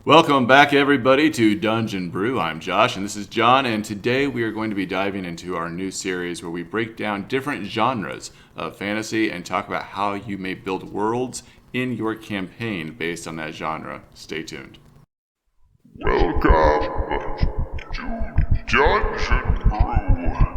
Welcome back, everybody, to Dungeon Brew. I'm Josh, and this is Jon, and today we are going to be diving into our new series where we break down different genres of fantasy and talk about how you may build worlds in your campaign based on that genre. Stay tuned. Welcome to Dungeon Brew.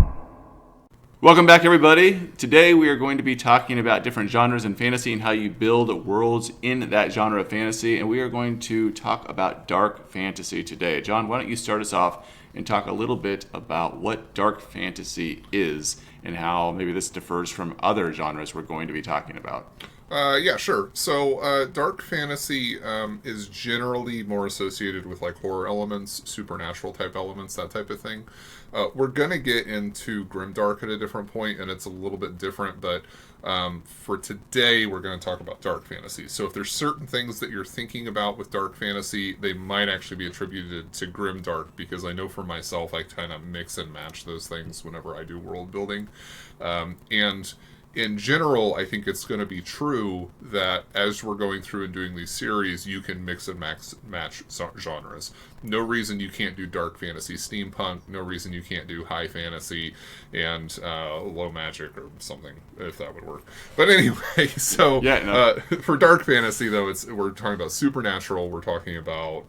Welcome back, everybody. Today we are going to be talking about different genres in fantasy and how you build worlds in that genre of fantasy, and we are going to talk about dark fantasy today. Jon, why don't you start us off and talk a little bit about what dark fantasy is and how maybe this differs from other genres we're going to be talking about. Yeah, sure. So, dark fantasy is generally more associated with like horror elements, supernatural type elements, that type of thing. We're gonna get into grimdark at a different point, and it's a little bit different. But for today, we're going to talk about dark fantasy. So, if there's certain things that you're thinking about with dark fantasy, they might actually be attributed to grimdark, because I know for myself, I kind of mix and match those things whenever I do world building, and in general, I think it's going to be true that as we're going through and doing these series, you can mix and match genres. No reason you can't do dark fantasy steampunk. No reason you can't do high fantasy and low magic or something, if that would work. But anyway, so for dark fantasy, though, we're talking about supernatural. We're talking about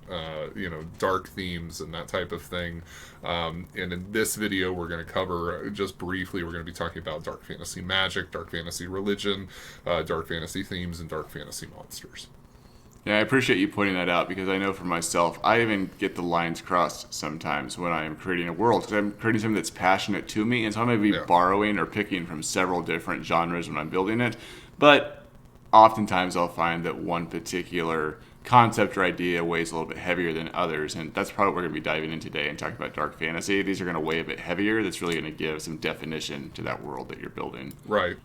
dark themes and that type of thing. And in this video, we're going to cover just briefly. We're going to be talking about dark fantasy magic, dark fantasy religion, dark fantasy themes, and dark fantasy monsters. Yeah, I appreciate you pointing that out, because I know for myself, I even get the lines crossed sometimes when I am creating a world, because I'm creating something that's passionate to me, and so I may be borrowing or picking from several different genres when I'm building it, but oftentimes I'll find that one particular concept or idea weighs a little bit heavier than others, and that's probably what we're going to be diving in today and talking about dark fantasy. These are going to weigh a bit heavier. That's really going to give some definition to that world that you're building. Right.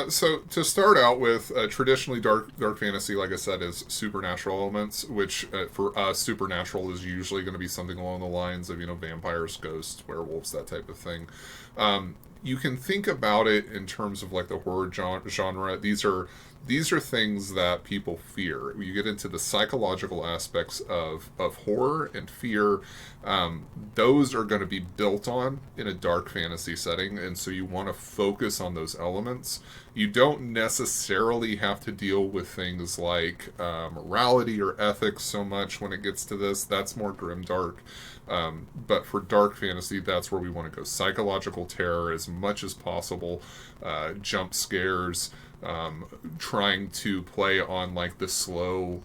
So to start out with, traditionally dark fantasy, like I said, is supernatural elements, which for us, supernatural is usually going to be something along the lines of, vampires, ghosts, werewolves, that type of thing. You can think about it in terms of like the horror genre. These are things that people fear. You get into the psychological aspects of horror and fear. Those are going to be built on in a dark fantasy setting, and so you want to focus on those elements. You don't necessarily have to deal with things like morality or ethics so much when it gets to this. That's more grimdark. But for dark fantasy, that's where we want to go. Psychological terror as much as possible, jump scares, trying to play on like the slow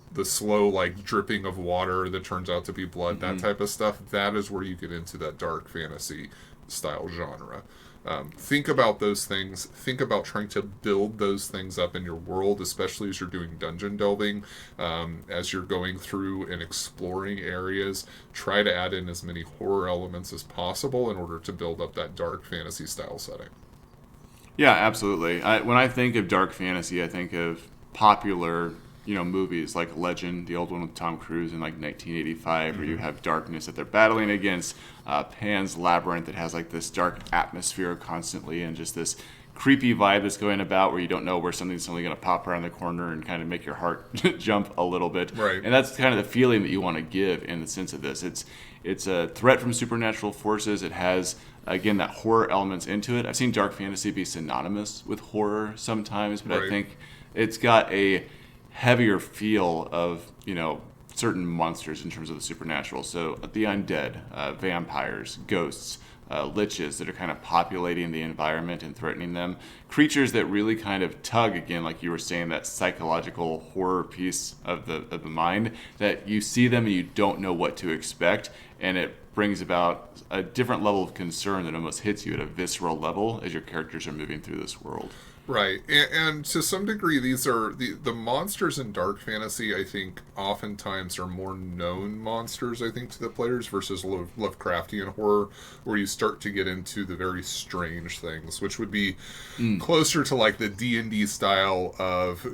like dripping of water that turns out to be blood, that type of stuff. That is where you get into that dark fantasy style genre. Think about those things. Think about trying to build those things up in your world, especially as you're doing dungeon delving, as you're going through and exploring areas. Try to add in as many horror elements as possible in order to build up that dark fantasy style setting. Yeah, absolutely. When I think of dark fantasy, I think of popular, movies like Legend, the old one with Tom Cruise in like 1985, where you have darkness that they're battling against, Pan's Labyrinth that has like this dark atmosphere constantly and just this creepy vibe that's going about where you don't know where something's suddenly going to pop around the corner and kind of make your heart jump a little bit. Right. And that's kind of the feeling that you want to give in the sense of this. It's a threat from supernatural forces. It has, again, that horror elements into it. I've seen dark fantasy be synonymous with horror sometimes, but Right. I think it's got a heavier feel of, certain monsters in terms of the supernatural. So the undead, vampires, ghosts, liches that are kind of populating the environment and threatening them. Creatures that really kind of tug, again, like you were saying, that psychological horror piece of the mind, that you see them and you don't know what to expect, and it brings about a different level of concern that almost hits you at a visceral level as your characters are moving through this world. Right, and to some degree, these are the monsters in dark fantasy. I think oftentimes are more known monsters, I think, to the players versus Lovecraftian horror, where you start to get into the very strange things, which would be closer to like the D&D style of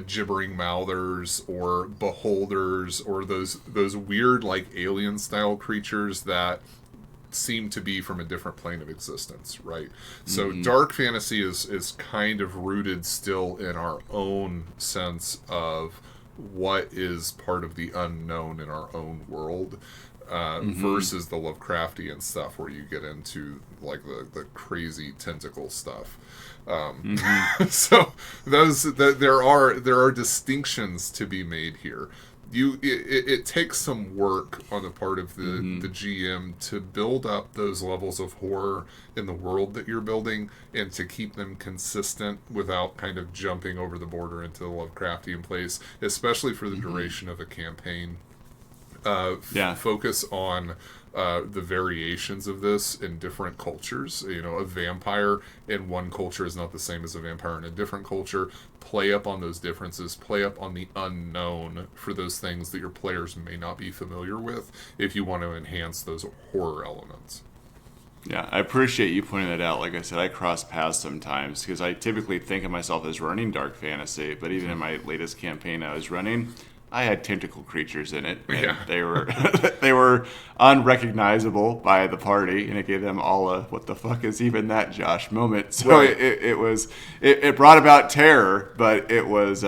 gibbering mouthers or beholders or those weird like alien style creatures that seem to be from a different plane of existence, right? So dark fantasy is kind of rooted still in our own sense of what is part of the unknown in our own world, versus the Lovecraftian stuff where you get into like the crazy tentacle stuff. So there are distinctions to be made here. It takes some work on the part of the GM to build up those levels of horror in the world that you're building and to keep them consistent without kind of jumping over the border into the Lovecraftian place, especially for the duration of a campaign. Focus on the variations of this in different cultures. You know, a vampire in one culture is not the same as a vampire in a different culture. Play up on those differences. Play up on the unknown for those things that your players may not be familiar with if you want to enhance those horror elements. Yeah, I appreciate you pointing that out. Like I said, I cross paths sometimes because I typically think of myself as running dark fantasy, but even in my latest campaign I was running, I had tentacle creatures in it, and they were they were unrecognizable by the party, and it gave them all a "what the fuck is even that, Josh?" moment. So it brought about terror, but it was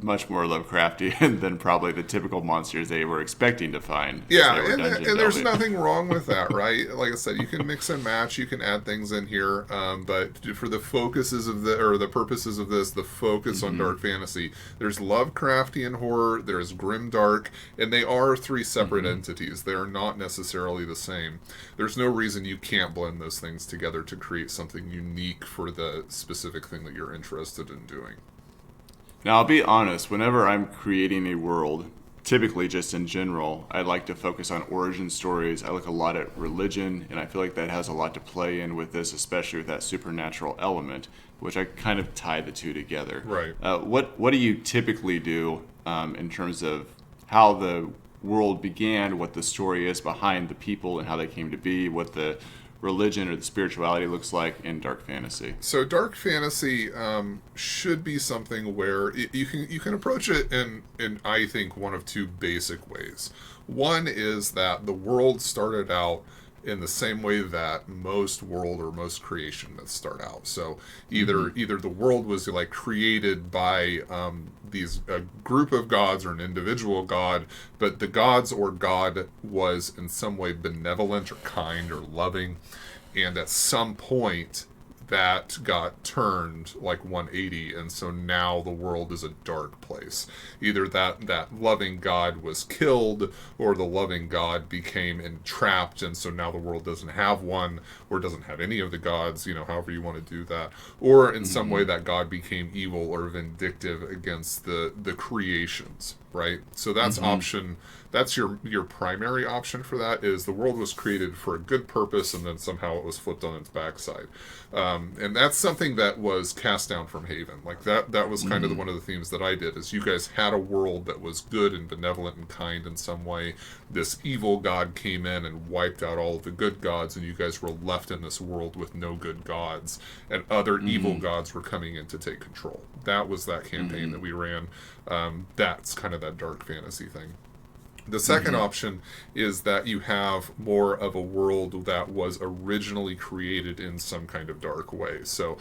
much more Lovecraftian than probably the typical monsters they were expecting to find. Yeah, and there's nothing wrong with that, right? Like I said, you can mix and match, you can add things in here, but for the focuses of the purposes of this, the focus on dark fantasy, there's Lovecraftian horror, there's grimdark, and they are three separate entities. They are not necessarily the same. There's no reason you can't blend those things together to create something unique for the specific thing that you're interested in doing. Now, I'll be honest, whenever I'm creating a world, typically just in general, I like to focus on origin stories. I look a lot at religion, and I feel like that has a lot to play in with this, especially with that supernatural element, which I kind of tie the two together. Right. What do you typically do in terms of how the world began, what the story is behind the people and how they came to be, what the religion or the spirituality looks like in dark fantasy? So dark fantasy should be something where you can approach it in I think one of two basic ways. One is that the world started out in the same way that most world or most creation myths start out. So either the world was like created by a group of gods or an individual god, but the gods or god was in some way benevolent or kind or loving, and at some point that got turned like 180, and so now the world is a dark place. Either that loving god was killed, or the loving god became entrapped, and so now the world doesn't have one, or doesn't have any of the gods, however you want to do that. Or in some way that god became evil or vindictive against the creations, right? So that's option. That's your primary option for that, is the world was created for a good purpose and then somehow it was flipped on its backside. And that's something that was cast down from Haven. Like that was kind of one of the themes that I did, is you guys had a world that was good and benevolent and kind in some way. This evil god came in and wiped out all of the good gods, and you guys were left in this world with no good gods, and other evil gods were coming in to take control. That was that campaign that we ran. That's kind of that dark fantasy thing. The second option is that you have more of a world that was originally created in some kind of dark way. So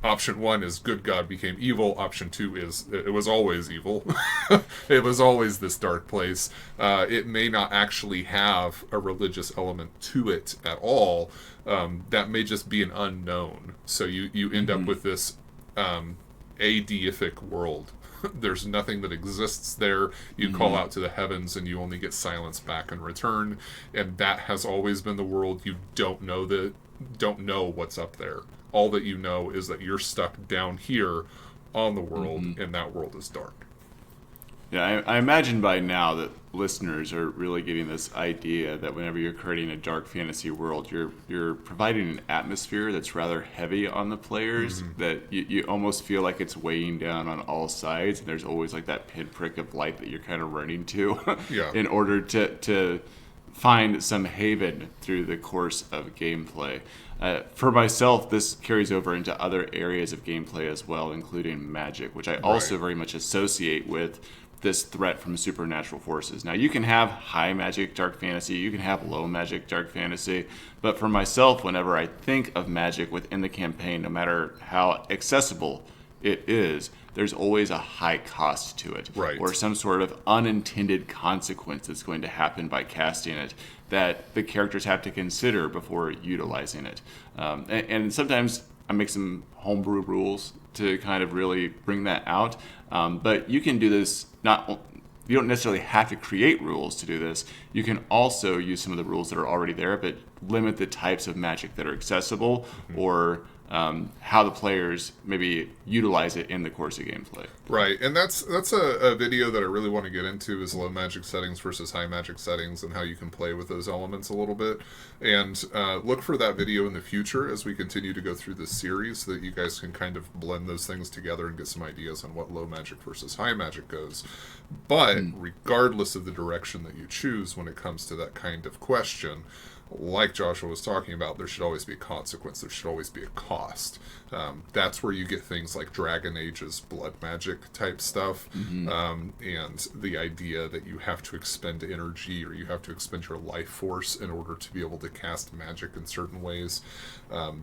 option one is good god became evil. Option two is it was always evil. It was always this dark place. It may not actually have a religious element to it at all. That may just be an unknown. So you end up with this adeific world. There's nothing that exists there. You call out to the heavens and you only get silence back in return, and that has always been the world. You don't know what's up there. All that you know is that you're stuck down here on the world, and that world is dark. Yeah, I imagine by now that listeners are really getting this idea that whenever you're creating a dark fantasy world, you're providing an atmosphere that's rather heavy on the players, that you almost feel like it's weighing down on all sides, and there's always like that pinprick of light that you're kind of running to in order to find some haven through the course of gameplay. For myself, this carries over into other areas of gameplay as well, including magic, which I also very much associate with this threat from supernatural forces. Now, you can have high magic dark fantasy, you can have low magic dark fantasy, but for myself, whenever I think of magic within the campaign, no matter how accessible it is, there's always a high cost to it, Right. or some sort of unintended consequence that's going to happen by casting it that the characters have to consider before utilizing it. And sometimes I make some homebrew rules to kind of really bring that out. But you can do this you don't necessarily have to create rules to do this. You can also use some of the rules that are already there, but limit the types of magic that are accessible, or how the players maybe utilize it in the course of gameplay. Right, and that's a video that I really want to get into, is low magic settings versus high magic settings and how you can play with those elements a little bit. And look for that video in the future as we continue to go through this series, so that you guys can kind of blend those things together and get some ideas on what low magic versus high magic goes. But regardless of the direction that you choose when it comes to that kind of question, like Joshua was talking about, there should always be a consequence. There should always be a cost. That's where you get things like Dragon Age's blood magic type stuff, and the idea that you have to expend energy, or you have to expend your life force in order to be able to cast magic in certain ways.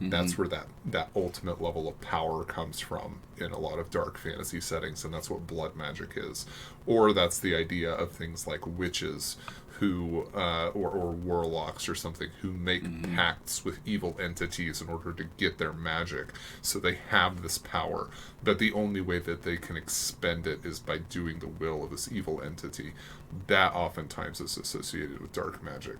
That's where that ultimate level of power comes from in a lot of dark fantasy settings, and that's what blood magic is. Or that's the idea of things like witches who or warlocks or something, who make pacts with evil entities in order to get their magic. So they have this power, but the only way that they can expend it is by doing the will of this evil entity. That oftentimes is associated with dark magic.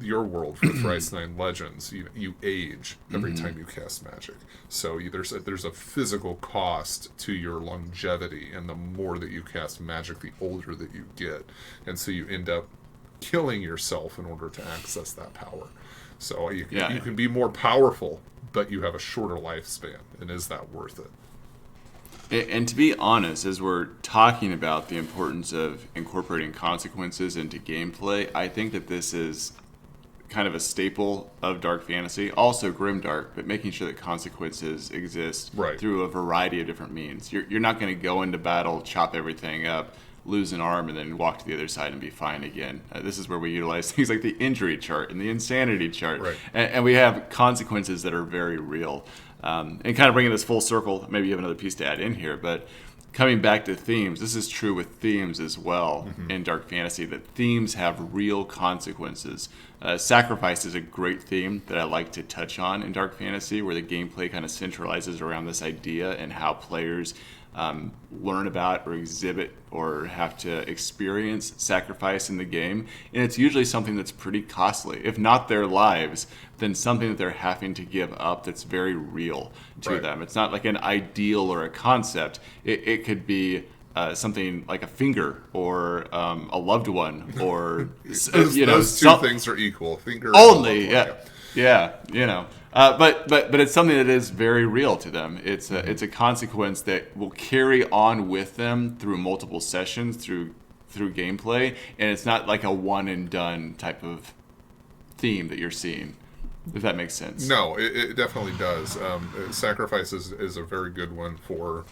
Your world for Thrice 9 Legends, you age every time you cast magic. So there's a physical cost to your longevity, and the more that you cast magic, the older that you get. And so you end up killing yourself in order to access that power. So you can be more powerful, but you have a shorter lifespan. And is that worth it? And to be honest, as we're talking about the importance of incorporating consequences into gameplay, I think that this is kind of a staple of dark fantasy, also grimdark, but making sure that consequences exist through a variety of different means. You're not going to go into battle, chop everything up, lose an arm, and then walk to the other side and be fine again. This is where we utilize things like the injury chart and the insanity chart, and we have consequences that are very real. And kind of bringing this full circle, maybe you have another piece to add in here, but coming back to themes, this is true with themes as well in dark fantasy, that themes have real consequences. Sacrifice is a great theme that I like to touch on in dark fantasy, where the gameplay kind of centralizes around this idea and how players learn about or exhibit or have to experience sacrifice in the game. And it's usually something that's pretty costly. If not their lives, then something that they're having to give up that's very real to them. It's not like an ideal or a concept. It could be something like a finger or a loved one, or those two things are equal. Finger only, and loved one, yeah. But it's something that is very real to them. It's a consequence that will carry on with them through multiple sessions, through gameplay, and it's not like a one and done type of theme that you're seeing. If that makes sense. No, it definitely does. Sacrifice is a very good one for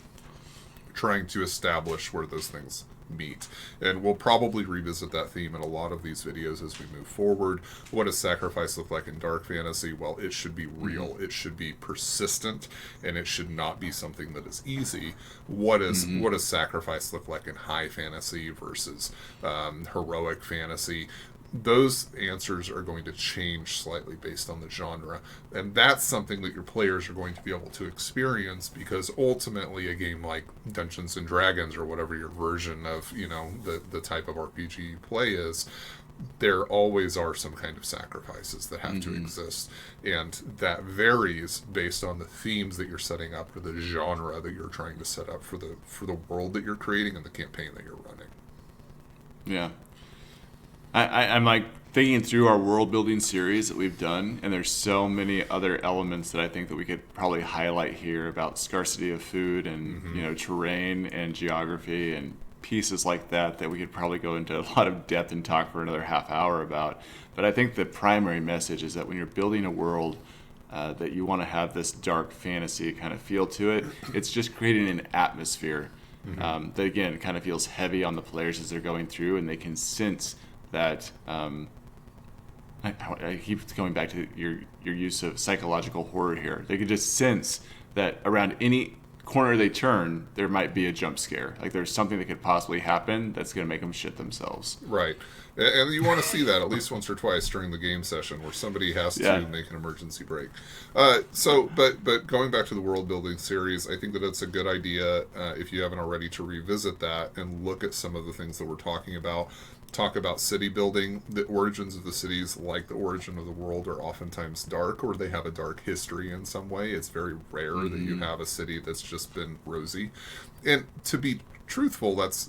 trying to establish where those things meet. And we'll probably revisit that theme in a lot of these videos as we move forward. What does sacrifice look like in dark fantasy? Well, it should be real. It should be persistent, and it should not be something that is easy. What does sacrifice look like in high fantasy versus heroic fantasy? Those answers are going to change slightly based on the genre, and that's something that your players are going to be able to experience, because ultimately a game like Dungeons and Dragons, or whatever your version of the type of RPG you play is, there always are some kind of sacrifices that have to exist, and that varies based on the themes that you're setting up, or the genre that you're trying to set up for the world that you're creating and the campaign that you're running. Yeah. I'm like thinking through our world building series that we've done, and there's so many other elements that I think that we could probably highlight here about scarcity of food and terrain and geography and pieces like that we could probably go into a lot of depth and talk for another half hour about. But I think the primary message is that when you're building a world that you want to have this dark fantasy kind of feel to it, it's just creating an atmosphere that again kind of feels heavy on the players as they're going through, and they can sense that I keep going back to your use of psychological horror here. They could just sense that around any corner they turn, there might be a jump scare. Like there's something that could possibly happen that's going to make them shit themselves. Right. And you want to see that at least once or twice during the game session where somebody has to make an emergency break. But going back to the world building series, I think that it's a good idea, if you haven't already, to revisit that and look at some of the things that we're talking about. Talk about city building. The origins of the cities, like the origin of the world, are oftentimes dark, or they have a dark history in some way. It's very rare that you have a city that's just been rosy. And to be truthful, that's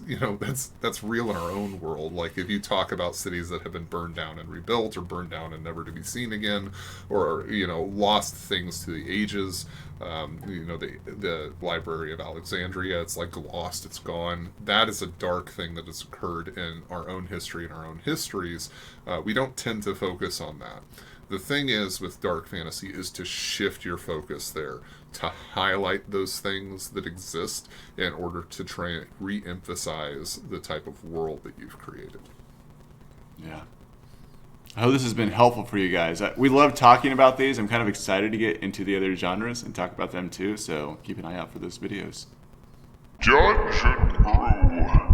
real in our own world. Like if you talk about cities that have been burned down and rebuilt, or burned down and never to be seen again, or lost things to the ages. The Library of Alexandria, it's like lost, it's gone. That is a dark thing that has occurred in our own history and our own histories. We don't tend to focus on that. The thing is with dark fantasy is to shift your focus there, to highlight those things that exist in order to try and re-emphasize the type of world that you've created. Yeah. I hope this has been helpful for you guys. We love talking about these. I'm kind of excited to get into the other genres and talk about them too, so keep an eye out for those videos. Jon and Josh.